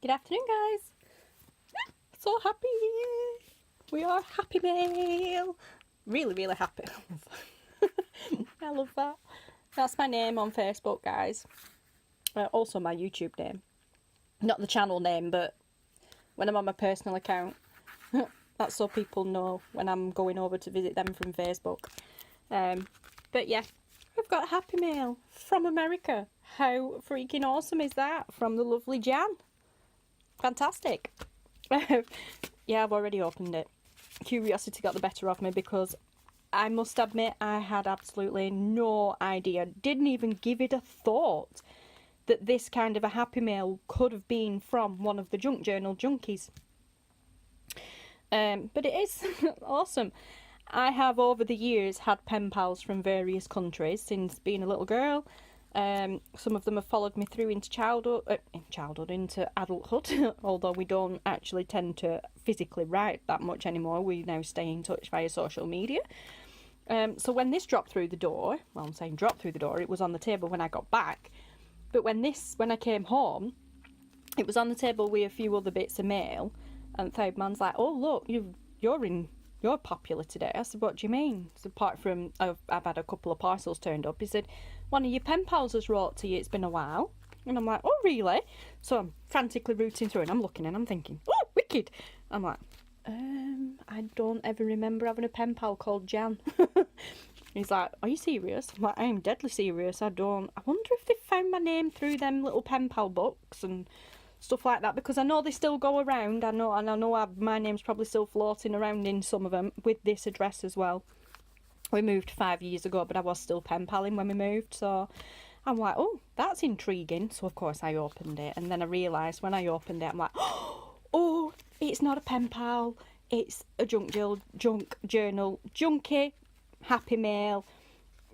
Good afternoon, guys. So happy. We are happy mail. Really, really happy. I love that. That's my name on Facebook, guys. Also my YouTube name. Not the channel name, but when I'm on my personal account. That's so people know when I'm going over to visit them from Facebook. But yeah, we've got happy mail from America. How freaking awesome is that? From the lovely Jan. Fantastic. Yeah, I've already opened it. Curiosity got the better of me because I must admit I had absolutely no idea, didn't even give it a thought that this kind of a happy mail could have been from one of the junk journal junkies. But it is awesome. I have over the years had pen pals from various countries since being a little girl. Some of them have followed me through into into adulthood, although we don't actually tend to physically write that much anymore. We now stay in touch via social media. So when this dropped through the door, well, I'm saying dropped through the door, it was on the table when I got back. But when I came home, it was on the table with a few other bits of mail, and third man's like, "Oh look, you're popular today." I said, "What do you mean?" So apart from I've had a couple of parcels turned up, he said, "One of your pen pals has wrote to you, it's been a while." And I'm like, "Oh really?" So I'm frantically rooting through and I'm looking and I'm thinking, "Oh, wicked." I'm like, I don't ever remember having a pen pal called Jan. He's like, "Are you serious?" I'm like, "I am deadly serious. I wonder if they found my name through them little pen pal books and stuff like that, because I know they still go around. I know my name's probably still floating around in some of them with this address as well. We moved 5 years ago, but I was still pen paling when we moved, so I'm like, oh, that's intriguing. So of course I opened it, and then I realised when I opened it, I'm like, oh, it's not a pen pal, it's a junk journal junkie, happy mail,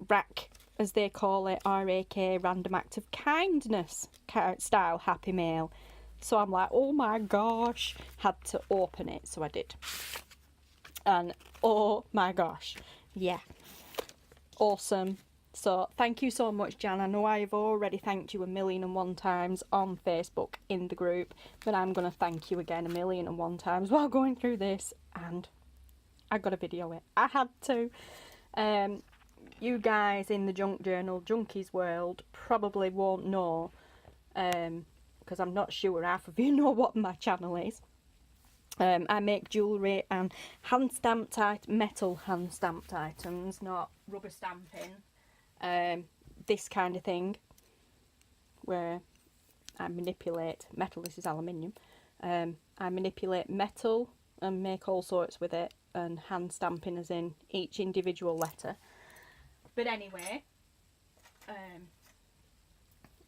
RAK as they call it, RAK, random act of kindness style happy mail. So I'm like, oh my gosh, had to open it, so I did. And oh my gosh, yeah, awesome. So thank you so much, Jan. I know I've already thanked you 1,000,001 times on Facebook in the group, but I'm going to thank you again 1,000,001 times while going through this, and I got to video it. I had to. You guys in the junk journal junkies world probably won't know, because I'm not sure half of you know what my channel is. I make jewellery and metal hand stamped items, not rubber stamping. This kind of thing, where I manipulate metal. This is aluminium. I manipulate metal and make all sorts with it, and hand stamping as in each individual letter. But anyway,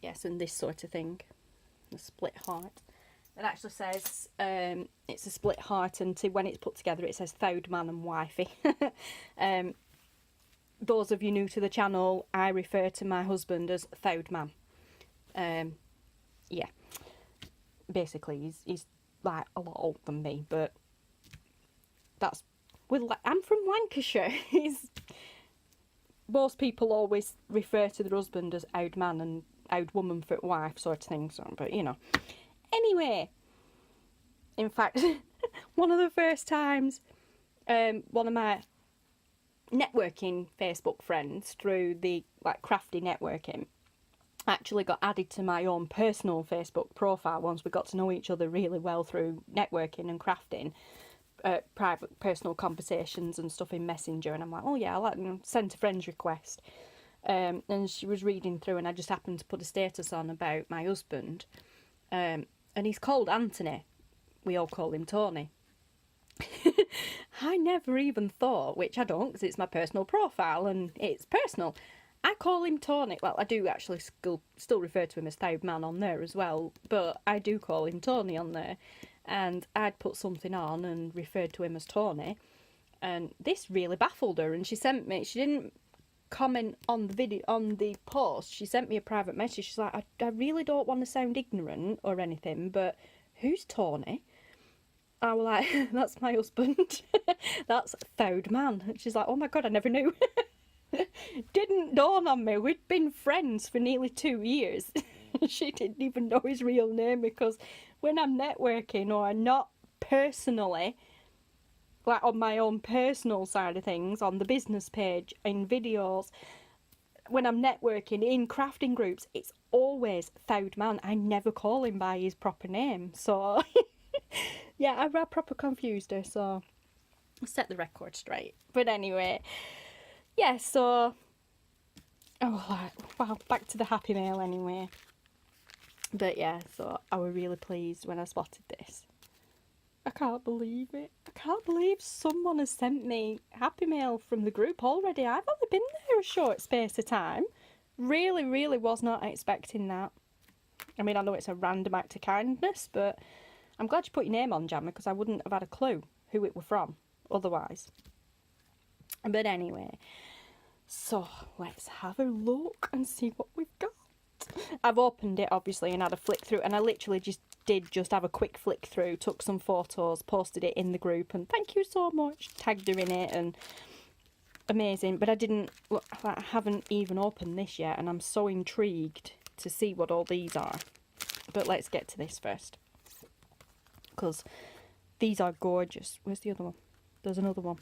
yes, and this sort of thing, the split heart. It actually says it's a split heart, and when it's put together it says "Thowd man and wifey." Those of you new to the channel, I refer to my husband as Thowd man. Yeah, basically he's like a lot older than me, but that's I'm from Lancashire. Most people always refer to their husband as "owd man" and "owd woman" for wife sort of thing, so, but you know. Anyway, in fact, one of the first times one of my networking Facebook friends through the crafty networking actually got added to my own personal Facebook profile once we got to know each other really well through networking and crafting. Private personal conversations and stuff in Messenger, and I'm like, oh yeah, I sent a friend's request, and she was reading through, and I just happened to put a status on about my husband, and he's called Anthony. We all call him Tony. I never even thought, which I don't because it's my personal profile and it's personal, I call him Tony. Well, I do actually still refer to him as Thowd man on there as well, but I do call him Tony on there. And I'd put something on and referred to him as Tony, and this really baffled her, and she didn't comment on the video, on the post, she sent me a private message. She's like, I really don't want to sound ignorant or anything, but who's Tony? I was like, that's my husband. That's Thowd man. And she's like, oh my god, I never knew. Didn't dawn on me, we'd been friends for nearly 2 years. She didn't even know his real name because when I'm networking or not personally, like on my own personal side of things, on the business page, in videos, when I'm networking in crafting groups, it's always Thowd Man. I never call him by his proper name. So, yeah, I proper confused her, so set the record straight. But anyway, yeah, so, wow, back to the happy mail anyway. But yeah, so I was really pleased when I spotted this. I can't believe it. I can't believe someone has sent me happy mail from the group already. I've only been there a short space of time. Really, really was not expecting that. I mean, I know it's a random act of kindness, but I'm glad you put your name on, Jammer, because I wouldn't have had a clue who it were from otherwise. But anyway, so let's have a look and see what we've got. I've opened it, obviously, and had a flick through, and I literally just have a quick flick through, took some photos, posted it in the group, and thank you so much, tagged her in it, and amazing. But I haven't even opened this yet, and I'm so intrigued to see what all these are. But let's get to this first, because these are gorgeous. Where's the other one? There's another one.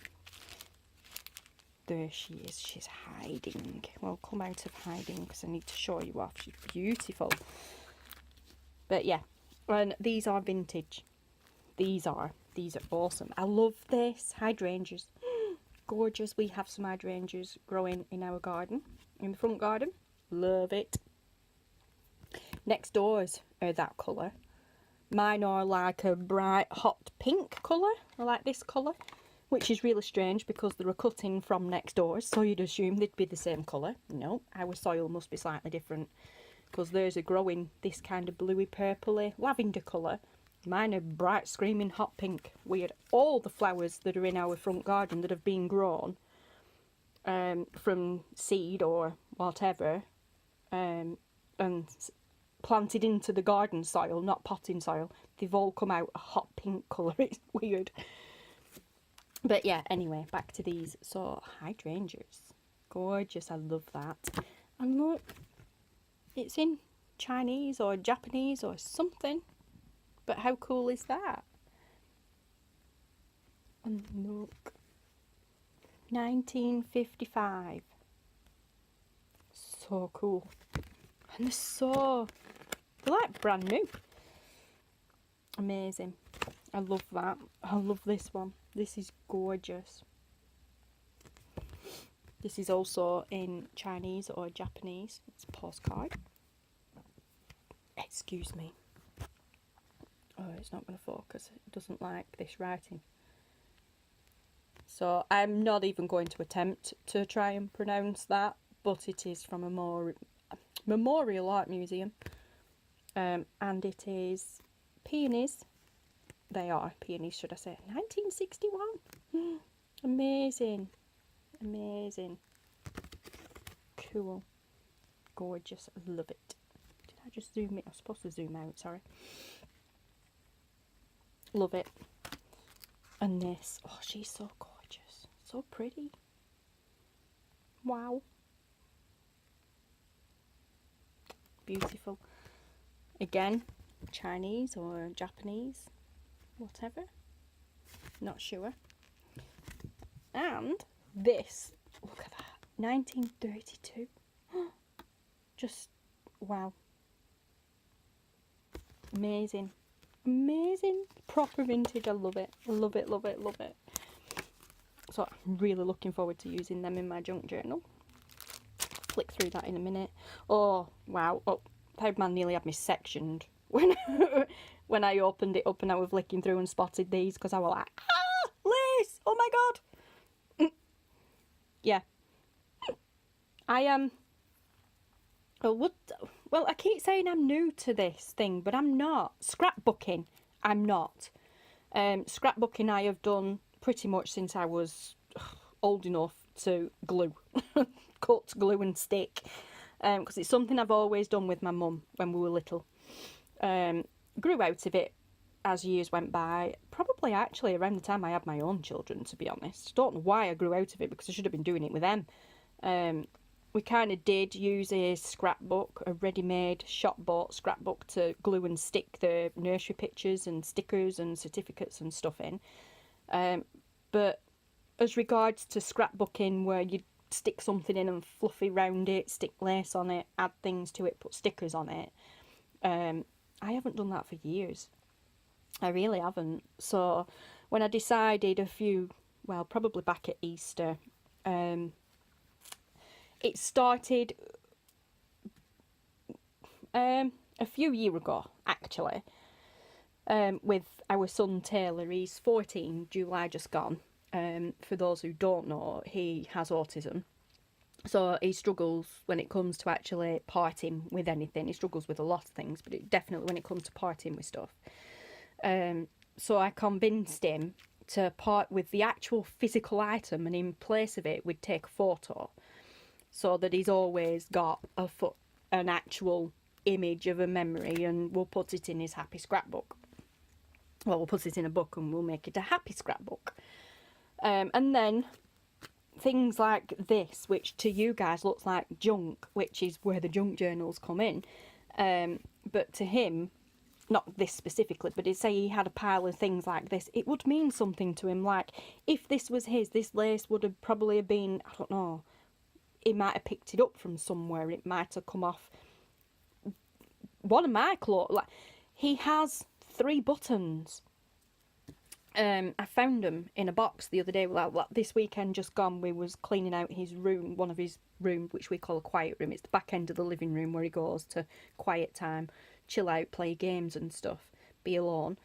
There she is. She's hiding. Well, come out of hiding, because I need to show you off. She's beautiful. But yeah, and these are vintage. These are awesome. I love this. Hydrangeas. Gorgeous. We have some hydrangeas growing in our garden, in the front garden. Love it. Next doors are that colour. Mine are like a bright hot pink colour. I like this colour, which is really strange because they're a cutting from next doors, so you'd assume they'd be the same colour. No, our soil must be slightly different, because theirs are growing this kind of bluey purpley lavender colour. Mine are bright screaming hot pink. Weird. All the flowers that are in our front garden that have been grown from seed or whatever, and planted into the garden soil, not potting soil, they've all come out a hot pink colour. It's weird. But yeah, anyway, back to these. So, hydrangeas. Gorgeous, I love that. And look, it's in Chinese or Japanese or something. But how cool is that? And look, 1955. So cool. And they're like brand new. Amazing. I love that. I love this one. This is gorgeous. This is also in Chinese or Japanese. It's a postcard. Excuse me. Oh, it's not going to focus. It doesn't like this writing. So I'm not even going to attempt to try and pronounce that, but it is from a Memorial Art Museum. And it is peonies. They are peonies, should I say. 1961. Amazing. Amazing. Cool. Gorgeous. Love it. Did I just zoom in? I was supposed to zoom out, sorry. Love it. And this. Oh, she's so gorgeous. So pretty. Wow. Beautiful. Again, Chinese or Japanese. Whatever. Not sure. And this. Look at that. 1932. Just wow. Amazing. Amazing. Proper vintage. I love it. Love it, love it, love it. So I'm really looking forward to using them in my junk journal. Flick through that in a minute. Oh, wow. Oh, Thowd Man nearly had me sectioned when when I opened it up and I was flicking through and spotted these, because I was like, ah, lace! Oh my god! Yeah. I am... well, I keep saying I'm new to this thing, but I'm not. Scrapbooking, I'm not. Scrapbooking I have done pretty much since I was old enough to glue. Cut, glue and stick. Because it's something I've always done with my mum when we were little. Grew out of it as years went by. Probably actually around the time I had my own children, to be honest. Don't know why I grew out of it, because I should have been doing it with them. we kind of did use a scrapbook, a ready-made shop-bought scrapbook to glue and stick the nursery pictures and stickers and certificates and stuff in. But as regards to scrapbooking, where you stick something in and fluffy round it, stick lace on it, add things to it, put stickers on it, I haven't done that for years. I really haven't. So when I decided probably back at Easter, it started a few years ago, actually, with our son Taylor. He's 14, July just gone. For those who don't know, he has autism. So he struggles when it comes to actually parting with anything. He struggles with a lot of things, but definitely when it comes to parting with stuff. So I convinced him to part with the actual physical item, and in place of it, we'd take a photo, so that he's always got an actual image of a memory, and we'll put it in his happy scrapbook. Well, we'll put it in a book and we'll make it a happy scrapbook. And then things like this, which to you guys looks like junk, which is where the junk journals come in. But to him, not this specifically, but say he had a pile of things like this, it would mean something to him. Like, if this was his, this lace would have probably been, I don't know, he might have picked it up from somewhere. It might have come off one of my clothes. Like, he has 3 buttons. I found them in a box the other day. Like this weekend just gone, we was cleaning out his room, one of his rooms, which we call a quiet room. It's the back end of the living room where he goes to quiet time, chill out, play games and stuff, be alone,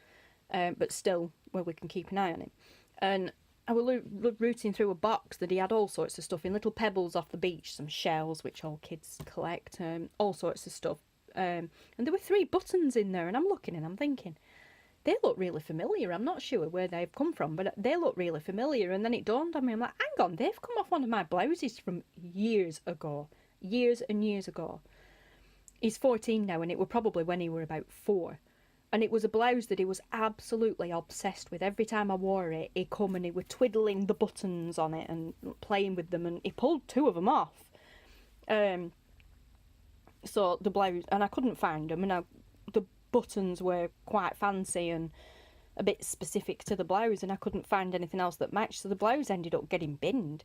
but still where we can keep an eye on him. And I was rooting through a box that he had all sorts of stuff in, little pebbles off the beach, some shells, which all kids collect, all sorts of stuff. And there were 3 buttons in there, and I'm looking and I'm thinking, they look really familiar. I'm not sure where they've come from, but they look really familiar. And then it dawned on me, I'm like, hang on, they've come off one of my blouses from years ago. Years and years ago. He's 14 now, and it were probably when he were about 4. And it was a blouse that he was absolutely obsessed with. Every time I wore it, he'd come and he were twiddling the buttons on it and playing with them, and he pulled 2 of them off. So the blouse, and I couldn't find them, and the buttons were quite fancy and a bit specific to the blouse, and I couldn't find anything else that matched, so the blouse ended up getting binned.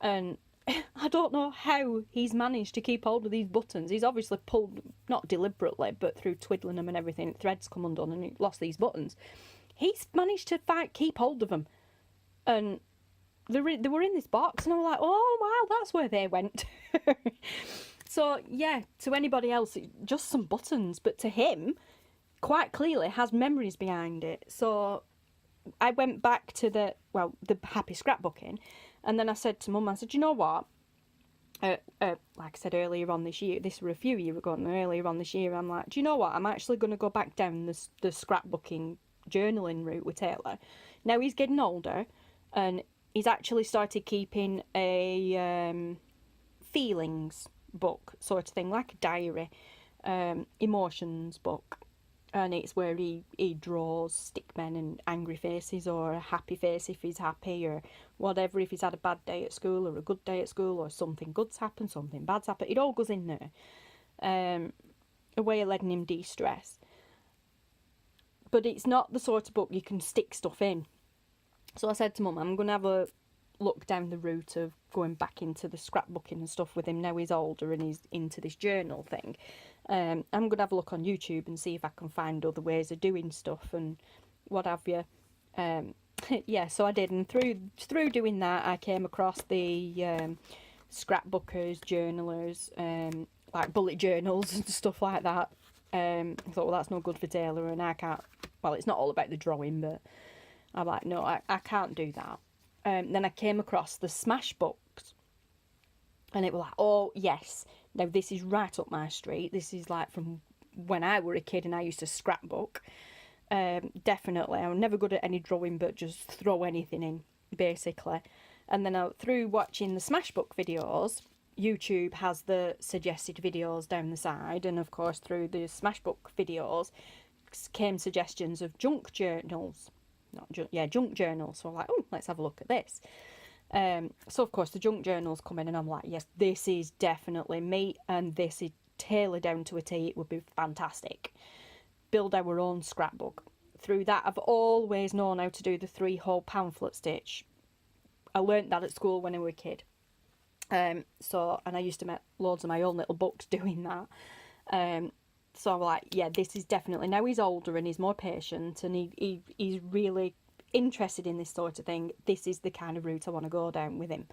And I don't know how he's managed to keep hold of these buttons. He's obviously pulled, not deliberately, but through twiddling them and everything, threads come undone and he lost these buttons. He's managed to keep hold of them, and they were in this box, and I was like, oh wow, that's where they went. So yeah, to anybody else, just some buttons, but to him, quite clearly has memories behind it. So I went back to the happy scrapbooking, and then I said to Mum, I said, you know what? Like I said earlier on this year, this were a few years ago, and earlier on this year, I'm like, do you know what? I'm actually going to go back down the scrapbooking, journaling route with Taylor. Now he's getting older, and he's actually started keeping a feelings book sort of thing, like a diary, emotions book. And it's where he draws stickmen and angry faces, or a happy face if he's happy, or whatever, if he's had a bad day at school or a good day at school, or something good's happened, something bad's happened. It all goes in there. A way of letting him de-stress. But it's not the sort of book you can stick stuff in. So I said to Mum, I'm going to have a look down the route of going back into the scrapbooking and stuff with him now he's older and he's into this journal thing. I'm going to have a look on YouTube and see if I can find other ways of doing stuff and what have you. Yeah, so I did, and through doing that, I came across the scrapbookers, journalers, like bullet journals and stuff like that. I thought, well, that's no good for Taylor, and I can't. Well, it's not all about the drawing, but I'm like, no, I can't do that. Then I came across the smash books, and it was like, oh yes, now this is right up my street. This is like from when I were a kid and I used to scrapbook. Definitely, I'm never good at any drawing, but just throw anything in, basically. And then through watching the Smashbook videos, YouTube has the suggested videos down the side, and of course through the Smashbook videos came suggestions of junk journals. Junk journals. So I'm like, oh, let's have a look at this. So of course the junk journals come in, and I'm like, yes, this is definitely me, and this is tailored down to a T. It would be fantastic. Build our own scrapbook. Through that, I've always known how to do the 3-hole pamphlet stitch. I learnt that at school when I was a kid. And I used to make loads of my own little books doing that. So I'm like, yeah, this is definitely, now he's older and he's more patient and he's really interested in this sort of thing, this is the kind of route I want to go down with him.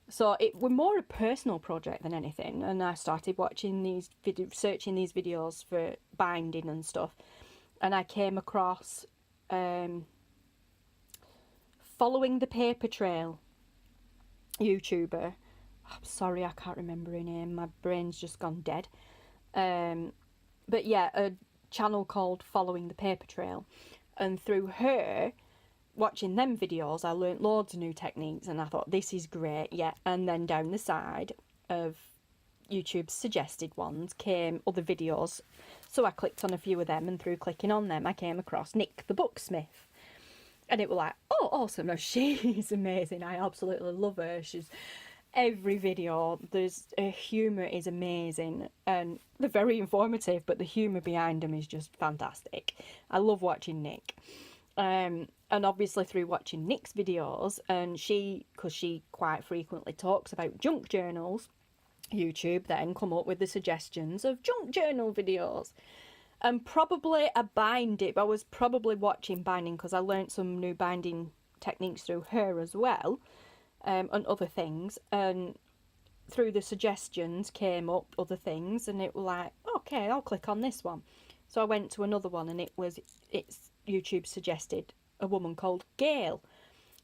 So it was more a personal project than anything, and I started watching searching these videos for binding and stuff, and I came across Following the Paper Trail YouTuber. I'm sorry, I can't remember her name. My brain's just gone dead. But yeah, a channel called Following the Paper Trail. And through her, watching them videos, I learnt loads of new techniques, and I thought, this is great, yeah. And then down the side of YouTube's suggested ones came other videos. So I clicked on a few of them, and through clicking on them, I came across Nik the Booksmith. And it was like, oh, awesome. No, she's amazing. I absolutely love her. She's every video, her humour is amazing, and they're very informative, but the humour behind them is just fantastic. I love watching Nik. And obviously through watching Nik's videos, and because she quite frequently talks about junk journals, YouTube then come up with the suggestions of junk journal videos. And probably I was probably watching binding because I learnt some new binding techniques through her as well. And other things, and through the suggestions came up other things, and it was like, okay, I'll click on this one. So I went to another one, and it's YouTube suggested a woman called Gayle.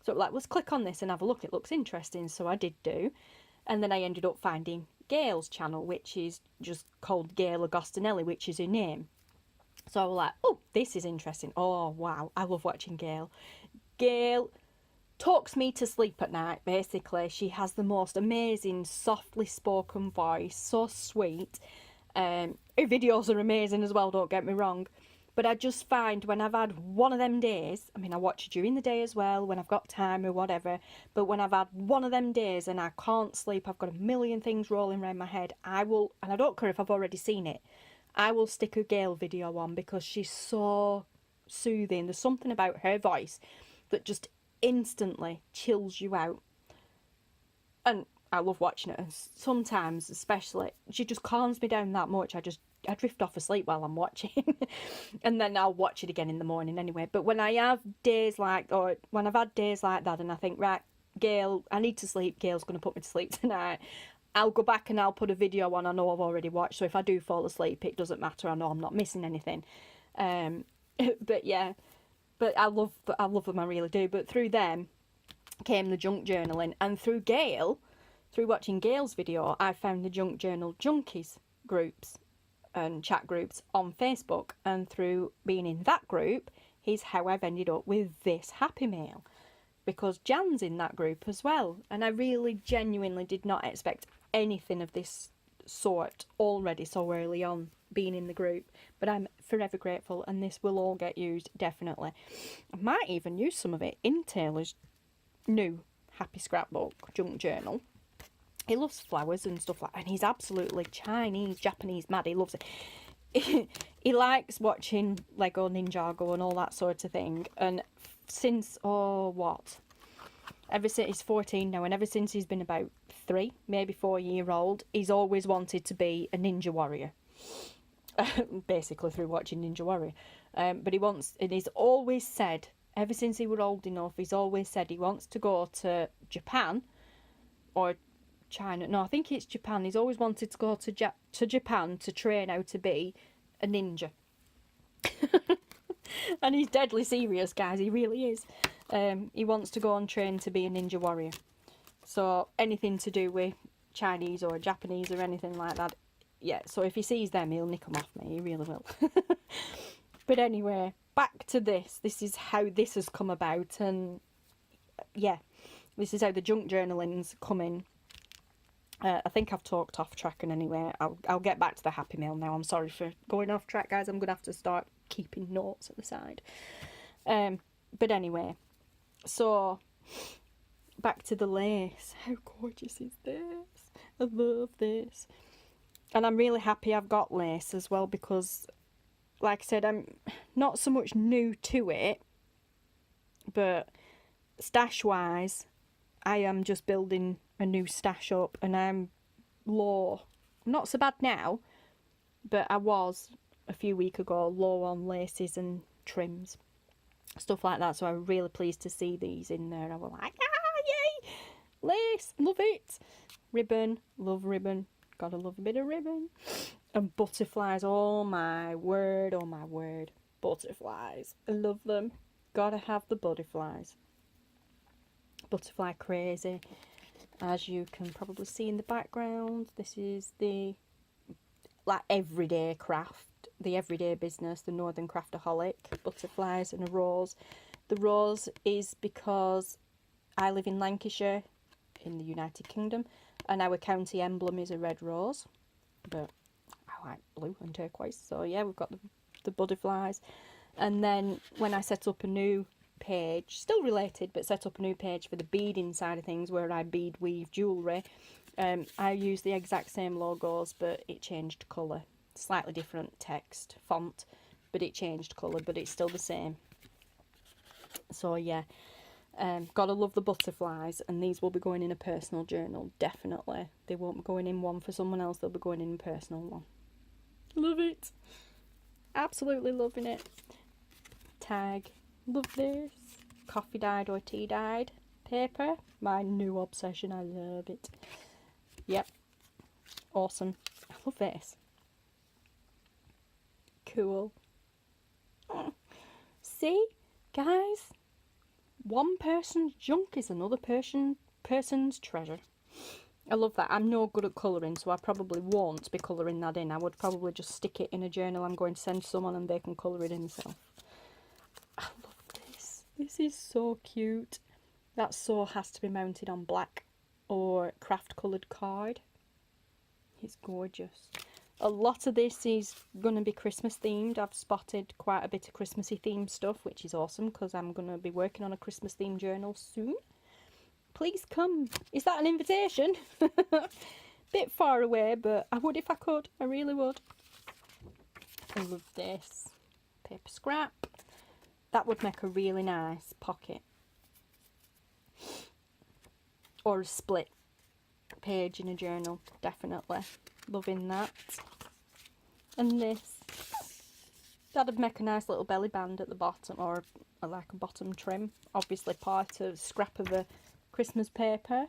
So like, let's click on this and have a look, it looks interesting. So I did do, and then I ended up finding Gayle's channel, which is just called Gayle Agostinelli, which is her name. So I was like, oh, this is interesting. Oh wow, I love watching Gayle. Gayle talks me to sleep at night, basically. She has the most amazing, softly spoken voice, so sweet. Her videos are amazing as well, don't get me wrong. But I just find when I've had one of them days, I mean, I watch it during the day as well, when I've got time or whatever, but when I've had one of them days and I can't sleep, I've got a million things rolling around my head, I will, and I don't care if I've already seen it, I will stick a Gayle video on because she's so soothing. There's something about her voice that just instantly chills you out, and I love watching it. And sometimes, especially, she just calms me down that much. I drift off asleep while I'm watching, and then I'll watch it again in the morning anyway. But when I have days when I've had days like that, and I think, right, Gayle, I need to sleep. Gayle's going to put me to sleep tonight. I'll go back and I'll put a video on I know I've already watched. So if I do fall asleep, it doesn't matter. I know I'm not missing anything. But yeah. But I love them, I really do. But through them came the junk journaling. And through Gayle, through watching Gayle's video, I found the junk journal Junkies groups and chat groups on Facebook. And through being in that group is how I've ended up with this Happy Mail. Because Jan's in that group as well. And I really genuinely did not expect anything of this sort already so early on being in the group, but I'm forever grateful, and this will all get used definitely. I might even use some of it in Taylor's new Happy Scrapbook junk journal. He loves flowers and stuff like that, and he's absolutely Chinese, Japanese mad. He loves it. He likes watching Lego Ninjago and all that sort of thing, and since ever since he's 14 now, and ever since he's been about 3, maybe 4-year-old, he's always wanted to be a ninja warrior. Basically through watching Ninja Warrior. But he's always said, ever since he was old enough, he's always said he wants to go to Japan or China. No, I think it's Japan. He's always wanted to go to Japan to train how to be a ninja. And he's deadly serious, guys. He really is. He wants to go and train to be a ninja warrior. So anything to do with Chinese or Japanese or anything like that, yeah, so if he sees them, he'll nick them off me. He really will. But anyway, back to this. This is how this has come about. And yeah, this is how the junk journaling's come in. I think I've talked off track, and anyway, I'll get back to the Happy Mail now. I'm sorry for going off track, guys. I'm going to have to start keeping notes at the side. But anyway, so back to the lace. How gorgeous is this? I love this. And I'm really happy I've got lace as well, because like I said, I'm not so much new to it, but stash wise I am just building a new stash up, and I'm low. I'm not so bad now, but I was a few weeks ago low on laces and trims, stuff like that. So I'm really pleased to see these in there. I was like, ah, yay, lace, love it. Ribbon, love ribbon, gotta love a bit of ribbon. And butterflies, oh my word, butterflies, I love them. Gotta have the butterflies. Butterfly crazy. As you can probably see in the background, this is the like everyday craft, the everyday business, the Northern Craftaholic, butterflies and a rose. The rose is because I live in Lancashire in the United Kingdom, and our county emblem is a red rose, but I like blue and turquoise, so yeah, we've got the butterflies. And then when I set up a new page, still related, but set up a new page for the beading side of things, where I bead weave jewellery, I use the exact same logos, but it changed colour, slightly different text font, but it changed colour, but it's still the same. So yeah, gotta love the butterflies, and these will be going in a personal journal, definitely. They won't be going in one for someone else, they'll be going in a personal one. Love it, absolutely loving it. Tag, love this. Coffee dyed or tea dyed paper, my new obsession, I love it. Yep, awesome. I love this. Cool. See, guys, one person's junk is another person's treasure. I love that. I'm no good at colouring, so I probably won't be colouring that in. I would probably just stick it in a journal I'm going to send someone, and they can colour it in themselves. I love this. This is so cute. That so has to be mounted on black or craft coloured card. It's gorgeous. A lot of this is going to be Christmas themed. I've spotted quite a bit of Christmassy themed stuff, which is awesome, because I'm going to be working on a Christmas themed journal soon. Please come. Is that an invitation? Bit far away, but I would if I could. I really would. I love this. Paper scrap. That would make a really nice pocket. Or a split page in a journal, definitely. Loving that. And this. That'd make a nice little belly band at the bottom, or like a bottom trim. Obviously part of scrap of a Christmas paper.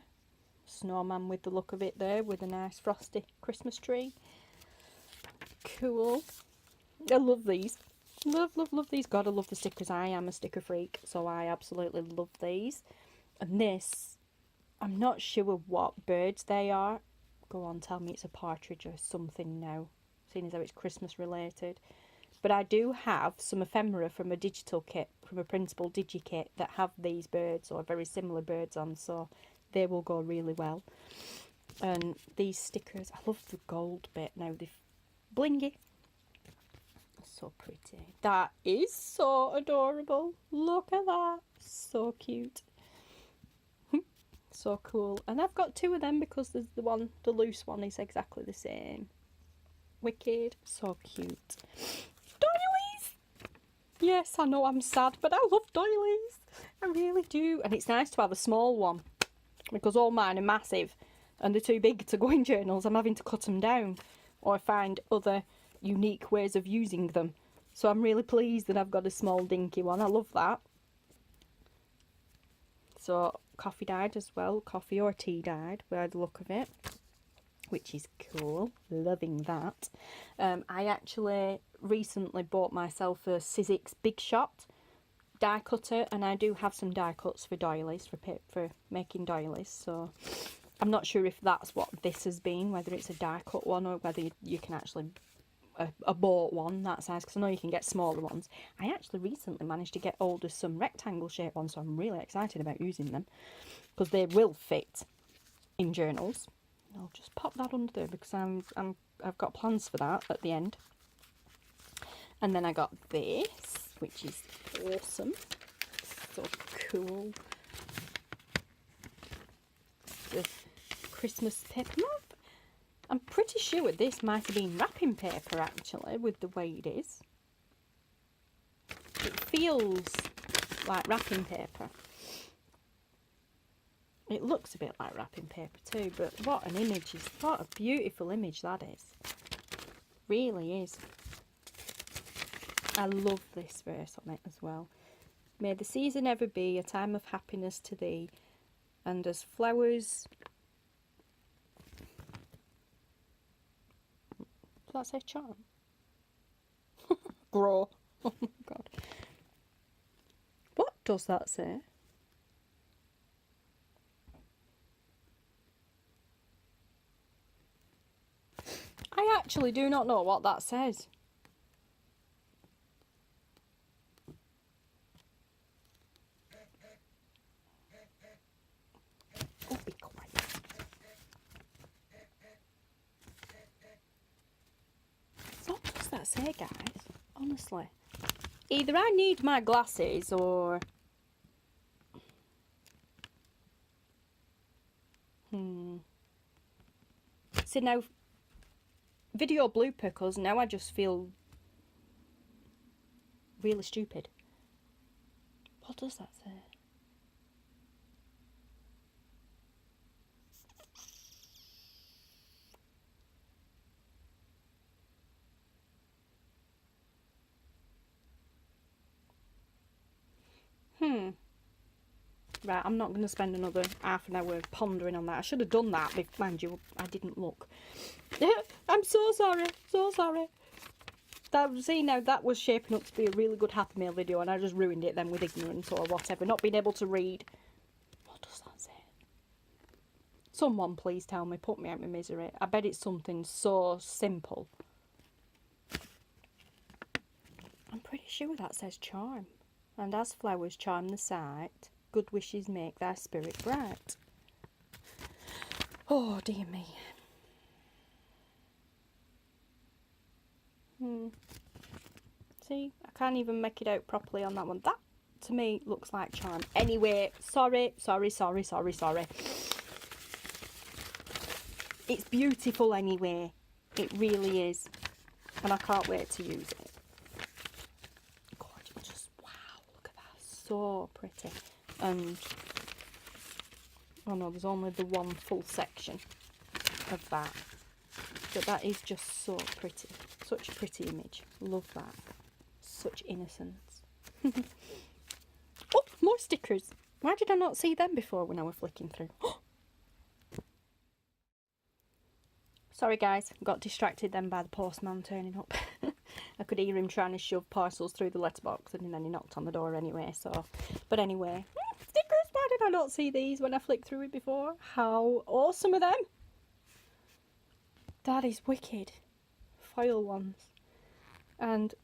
Snowman with the look of it there, with a nice frosty Christmas tree. Cool. I love these. Love, love, love these. Gotta love the stickers. I am a sticker freak, so I absolutely love these. And this, I'm not sure what birds they are. Go on, tell me it's a partridge or something now, seeing as how it's Christmas related. But I do have some ephemera from a digital kit, from a printable digi kit, that have these birds or very similar birds on, so they will go really well. And these stickers, I love the gold bit now, they've blingy. So pretty. That is so adorable. Look at that. So cute. So cool. And I've got two of them, because there's the loose one is exactly the same. Wicked. So cute. Doilies! Yes, I know I'm sad, but I love doilies. I really do. And it's nice to have a small one, because all mine are massive and they're too big to go in journals. I'm having to cut them down or find other unique ways of using them. So I'm really pleased that I've got a small dinky one. I love that. So coffee dyed as well, coffee or tea dyed by the look of it, which is cool. Loving that. I actually recently bought myself a Sizzix Big Shot die cutter, and I do have some die cuts for doilies, for making doilies. So I'm not sure if that's what this has been, whether it's a die cut one or whether you can actually a bought one that size, because I know you can get smaller ones. I actually recently managed to get hold of some rectangle shaped ones, so I'm really excited about using them, because they will fit in journals. I'll just pop that under there, because I've got plans for that at the end. And then I got this, which is awesome. So cool. Christmas paper. I'm pretty sure this might have been wrapping paper actually, with the way it is. It feels like wrapping paper. It looks a bit like wrapping paper too, but what an image is, what a beautiful image that is. Really is. I love this verse on it as well. May the season ever be a time of happiness to thee, and as flowers... Does that say charm? Grow. Oh my god. What does that say? I actually do not know what that says. Oh, be quiet. What does that say, guys? Honestly. Either I need my glasses or... See now, video blooper, because now I just feel really stupid. What does that say? Right, I'm not going to spend another half an hour pondering on that. I should have done that, but mind you, I didn't look. I'm so sorry, so sorry. See, now that was shaping up to be a really good Happy Meal video, and I just ruined it then with ignorance or whatever, not being able to read. What does that say? Someone please tell me, put me out of my misery. I bet it's something so simple. I'm pretty sure that says charm. And as flowers charm the sight, good wishes make thy spirit bright. Oh, dear me. See, I can't even make it out properly on that one. That, to me, looks like charm. Anyway, sorry. It's beautiful anyway. It really is. And I can't wait to use it. Gorgeous. Wow, look at that. So pretty. And, oh no, there's only the one full section of that. But that is just so pretty. Such a pretty image. Love that. Such innocence. Oh, more stickers. Why did I not see them before when I was flicking through? Sorry guys, got distracted then by the postman turning up. I could hear him trying to shove parcels through the letterbox, and then he knocked on the door anyway, so... But anyway, stickers! Why did I not see these when I flicked through it before? How awesome are them? That is wicked. Foil ones. And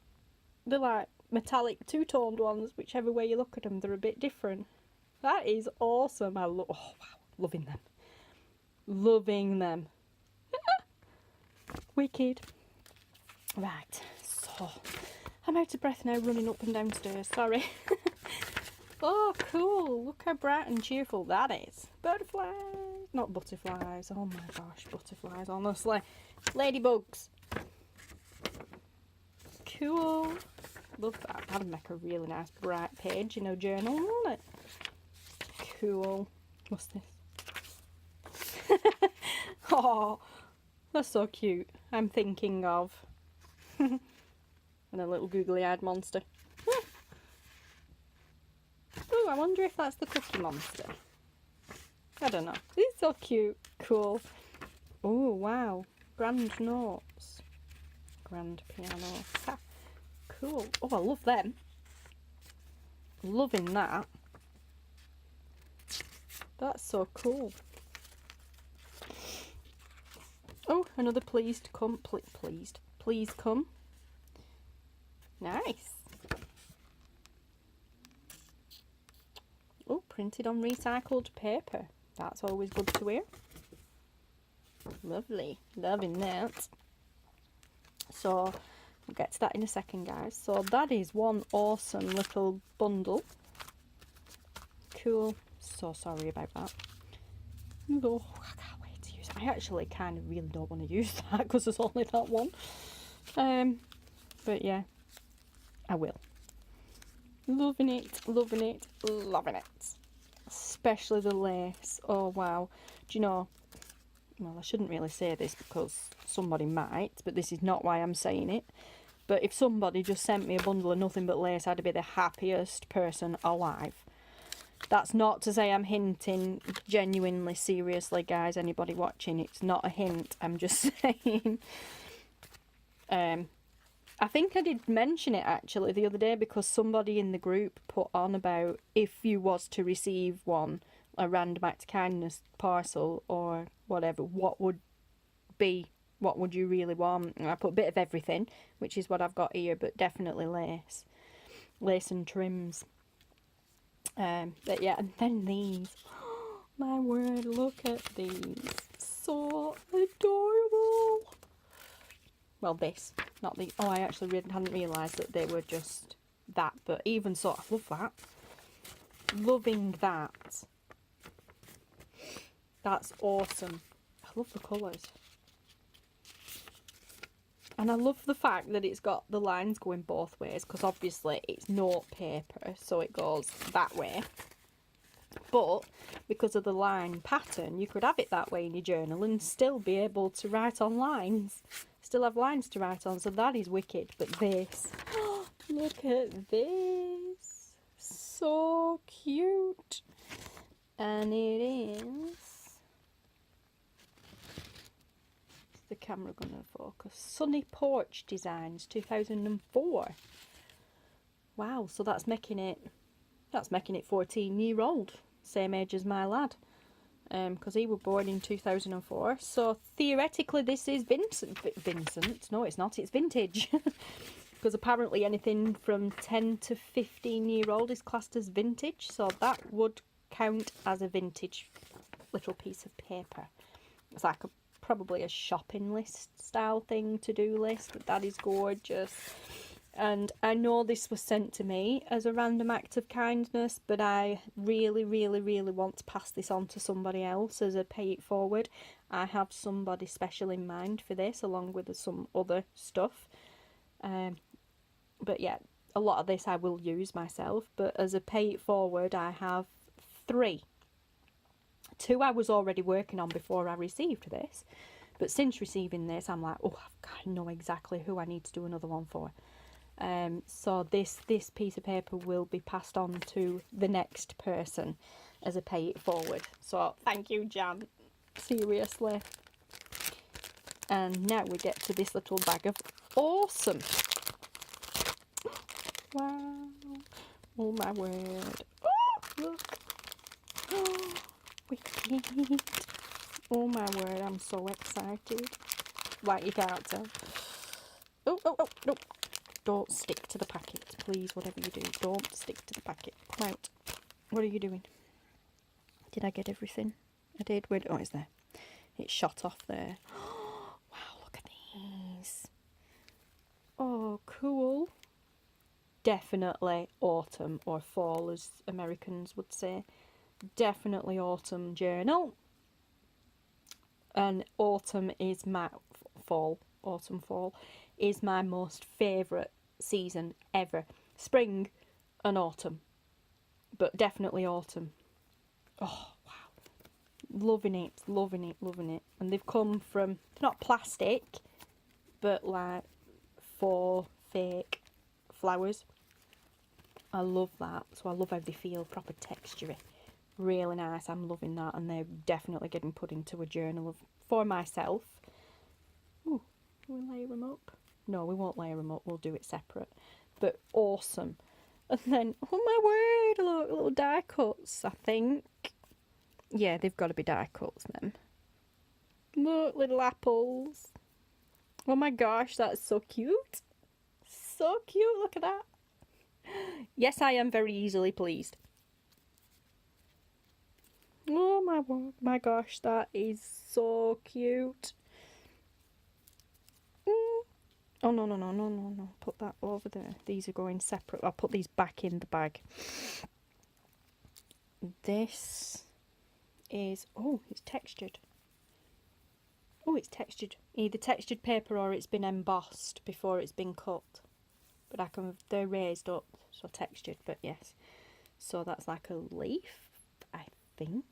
they're like metallic two-toned ones, whichever way you look at them, they're a bit different. That is awesome. Oh wow, loving them. Loving them. Wicked. Right, so I'm out of breath now running up and downstairs, sorry. Oh cool, look how bright and cheerful that is. Butterflies, not butterflies, oh my gosh, butterflies, honestly. Ladybugs. Cool. Love that. That'd make a really nice bright page in a journal, wouldn't it? Cool. What's this? Oh, that's so cute. I'm thinking of... and a little googly-eyed monster. Oh, I wonder if that's the Cookie Monster. I don't know. It's so cute. Cool. Oh, wow. Grand notes. Grand piano. Ha. Cool. Oh, I love them. Loving that. That's so cool. Oh, another please to come. Please come. Nice. Oh, printed on recycled paper. That's always good to hear. Lovely. Loving that. So, we'll get to that in a second, guys. So, that is one awesome little bundle. Cool. So sorry about that. Oh, I can't wait to I actually kind of really don't want to use that because there's only that one. But yeah, I will. Loving it, loving it, loving it. Especially the lace. Oh wow. Do you know, well, I shouldn't really say this because somebody might, but this is not why I'm saying it. But if somebody just sent me a bundle of nothing but lace, I'd be the happiest person alive. That's not to say I'm hinting, genuinely, seriously, guys, anybody watching, it's not a hint, I'm just saying. I think I did mention it actually the other day because somebody in the group put on about if you was to receive one, a random act of kindness parcel or whatever, what would you really want? And I put a bit of everything, which is what I've got here, but definitely lace and trims. But yeah, and then these, my word, look at these, so adorable. Well, this, not the, oh, I actually hadn't realised that they were just that, but even so, I love that. Loving that. That's awesome. I love the colours. And I love the fact that it's got the lines going both ways, because obviously it's note paper, so it goes that way. But because of the line pattern, you could have it that way in your journal and still be able to write on lines. Still have lines to write on, so that is wicked. But this, look at this. So cute. And it is... the camera gonna focus? Sunny Porch Designs 2004. Wow, so that's making it 14-year-old, same age as my lad, because he was born in 2004. So theoretically this is Vincent. No, it's not, it's vintage. Because apparently anything from 10 to 15-year-old is classed as vintage, so that would count as a vintage little piece of paper. It's like probably a shopping list style thing, to-do list, but that is gorgeous. And I know this was sent to me as a random act of kindness, but I really, really, really want to pass this on to somebody else as a pay it forward. I have somebody special in mind for this, along with some other stuff. But yeah, a lot of this I will use myself, but as a pay it forward, I have 3. 2 I was already working on before I received this, but since receiving this, I'm like, oh, I know exactly who I need to do another one for. So this piece of paper will be passed on to the next person as a pay it forward. So thank you, Jan, seriously. And now we get to this little bag of awesome. Wow, oh my word. Oh, look. Oh, wicked. Oh my word, I'm so excited. Like, you can't tell. Oh, no. Don't stick to the packet, please, whatever you do. Don't stick to the packet. Come out. What are you doing? Did I get everything? I did. Wait, oh, it's there. It shot off there. Wow, look at these. Oh, cool. Definitely autumn or fall, as Americans would say. Definitely autumn journal. And autumn is my fall is my most favourite season ever. Spring and autumn, but definitely autumn. Oh wow, loving it, loving it, loving it. And they've come from, they're not plastic, but like faux fake flowers. I love that. So I love how they feel, proper texture, really nice. I'm loving that, and they're definitely getting put into a journal for myself. Ooh, can we layer them up? No, we won't layer them up, we'll do it separate. But awesome. And then, oh my word, look, little die cuts, I think. Yeah, they've got to be die cuts then. Look, little apples. Oh my gosh, that's so cute. So cute, look at that. Yes, I am very easily pleased. Oh my word, my gosh, that is so cute. Oh, no. Put that over there. These are going separate. I'll put these back in the bag. This is... oh, it's textured. it's textured, either textured paper or it's been embossed before it's been cut. But they're raised up, so textured, but yes. So that's like a leaf, I think.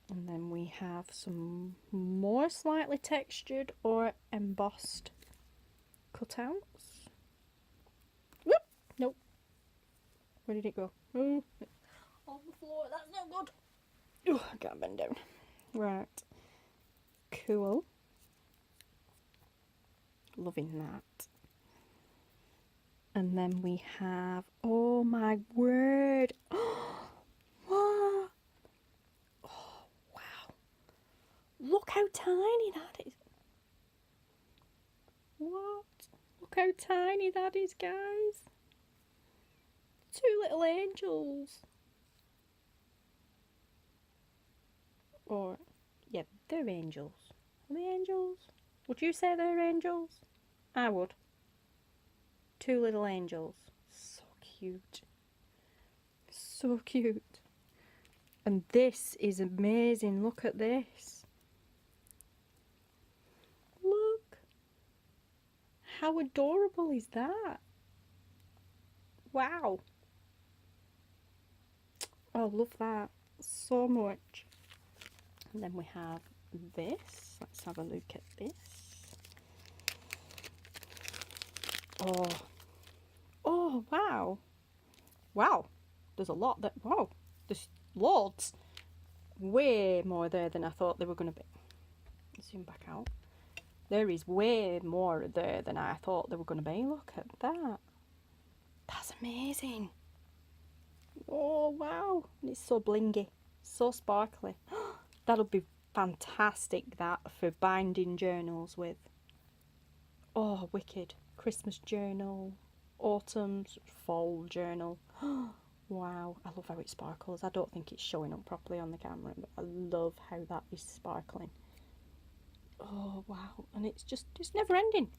And then we have some more slightly textured or embossed cutouts. Whoop! Nope. Where did it go? Oh, on the floor, that's not good. Oh, I can't bend down. Right. Cool. Loving that. And then we have, oh my word. What? Oh, wow. Look how tiny that is. What? Look how tiny that is, guys. Two little angels. Or, yeah, they're angels. Are they angels? Would you say they're angels? I would. Two little angels. So cute. So cute. And this is amazing. Look at this. Look. How adorable is that? Wow. Oh, love that so much. And then we have this. Let's have a look at this. Oh. Oh, wow. Wow. There's a lot that, wow. There's loads. Way more there than I thought they were going to be. Zoom back out. There is way more there than I thought they were going to be. Look at that. That's amazing. Oh, wow. And it's so blingy. So sparkly. That'll be fantastic, that, for binding journals with. Oh, wicked. Christmas journal. Autumn, fall journal. Wow. I love how it sparkles. I don't think it's showing up properly on the camera, but I love how that is sparkling. Oh, wow. And it's never ending.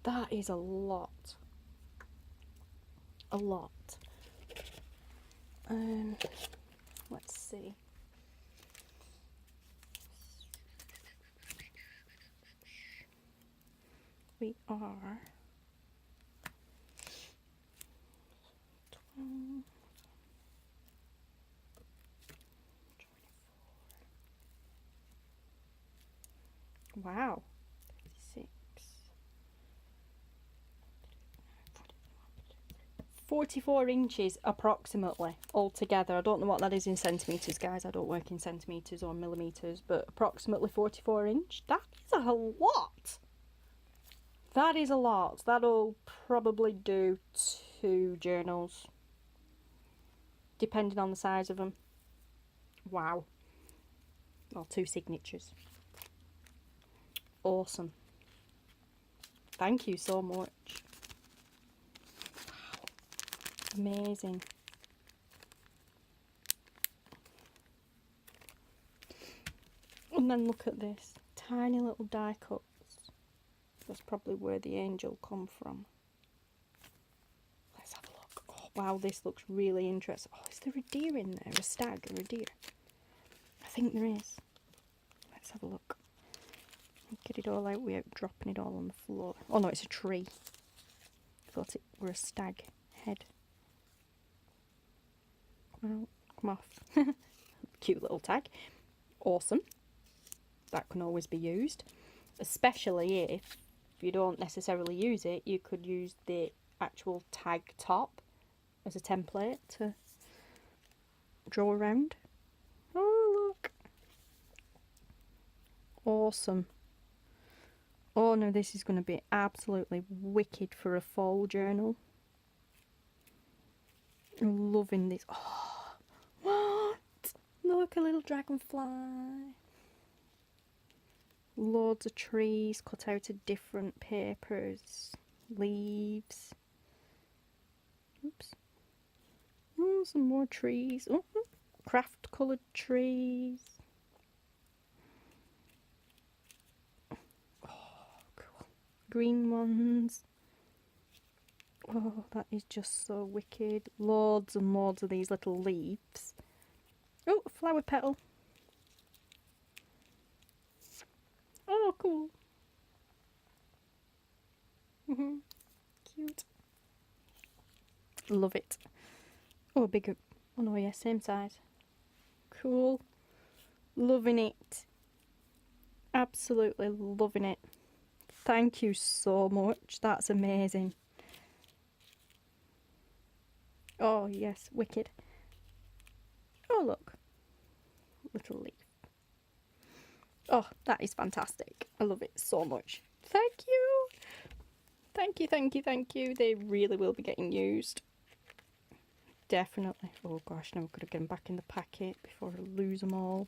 That is a lot. A lot. Let's see. We are 12, 24. Wow. 36. 44 inches approximately altogether. I don't know what that is in centimetres, guys. I don't work in centimetres or millimetres, but approximately 44 inch. That is a lot. That is a lot. That'll probably do 2 journals, depending on the size of them. Wow. Well, 2 signatures. Awesome. Thank you so much. Wow. Amazing. And then look at this. Tiny little die cuts. That's probably where the angel come from. Let's have a look. Oh, wow, this looks really interesting. Oh, is there a deer in there? A stag or a deer? I think there is. Let's have a look. Get it all out without dropping it all on the floor. Oh no, it's a tree. I thought it were a stag head. Well, come off. Cute little tag. Awesome. That can always be used. Especially if you don't necessarily use it, you could use the actual tag top as a template to draw around. Oh, look. Awesome. Oh no, this is going to be absolutely wicked for a fall journal. I'm loving this. Oh, what? Look, a little dragonfly. Loads of trees cut out of different papers. Leaves. Oops. Oh, some more trees. Oh, craft coloured trees. Green ones. Oh, that is just so wicked. Loads and loads of these little leaves. Oh, a flower petal. Love it. Oh, bigger. Oh no, yeah, same size. Cool. Loving it. Absolutely loving it. Thank you so much. That's amazing. Oh yes, wicked. Oh look, little leaf. Oh, that is fantastic. I love it so much. Thank you. Thank you, thank you, thank you. They really will be getting used. Definitely. Oh gosh, now I've got to get them back in the packet before I lose them all.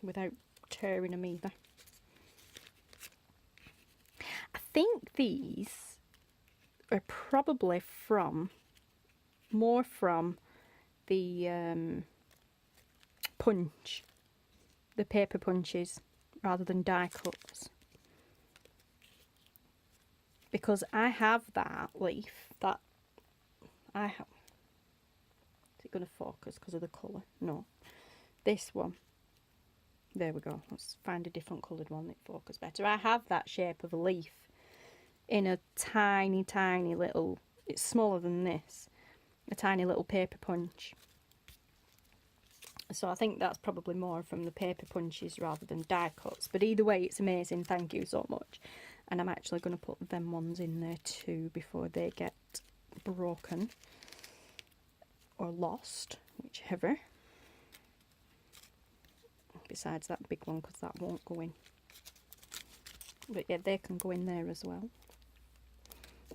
Without tearing them either. I think these are probably more from the punch, the paper punches, rather than die cuts. Because I have that leaf that I have. Is it going to focus because of the colour? No. This one. There we go. Let's find a different coloured one that focuses better. I have that shape of a leaf in a tiny, tiny little, it's smaller than this, a tiny little paper punch. So I think that's probably more from the paper punches rather than die cuts. But either way, it's amazing. Thank you so much. And I'm actually going to put them ones in there too before they get broken or lost, whichever. Besides that big one, because that won't go in. But yeah, they can go in there as well.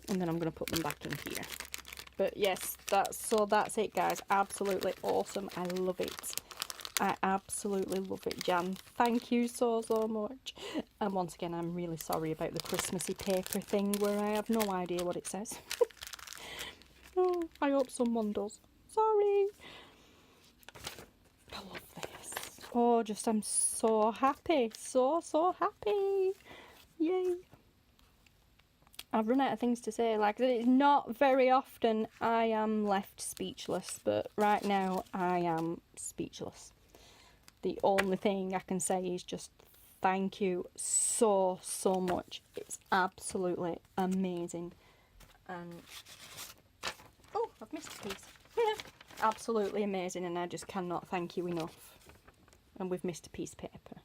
And then I'm going to put them back in here. But yes, that's it, guys. Absolutely awesome. I love it. I absolutely love it, Jan. Thank you so much. And once again, I'm really sorry about the Christmassy paper thing where I have no idea what it says. Oh, I hope someone does. Sorry. I love this. Oh, I'm so happy. So happy. Yay. I've run out of things to say. Like, it's not very often I am left speechless, but right now I am speechless. The only thing I can say is just thank you so much. It's absolutely amazing. And oh, I've missed a piece. Absolutely amazing, and I just cannot thank you enough. And we've missed a piece of paper.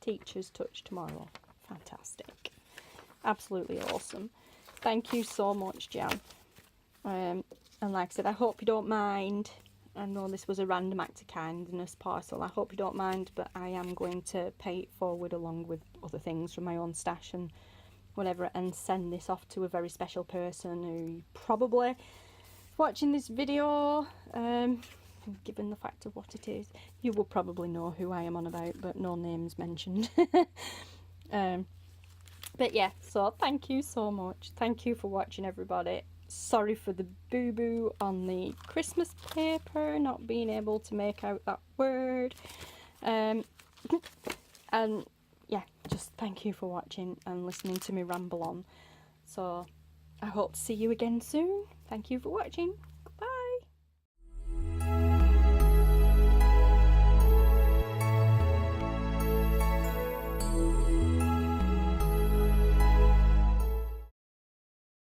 Teacher's touch tomorrow. Fantastic. Absolutely awesome. Thank you so much, Jan. And like I said, I hope you don't mind. I know this was a random act of kindness parcel. I hope you don't mind, but I am going to pay it forward along with other things from my own stash and whatever, and send this off to a very special person who probably watching this video, given the fact of what it is, you will probably know who I am on about, but no names mentioned. But yeah, so thank you so much. Thank you for watching, everybody. Sorry for the boo-boo on the Christmas paper, not being able to make out that word. And yeah, just thank you for watching and listening to me ramble on. So I hope to see you again soon. Thank you for watching.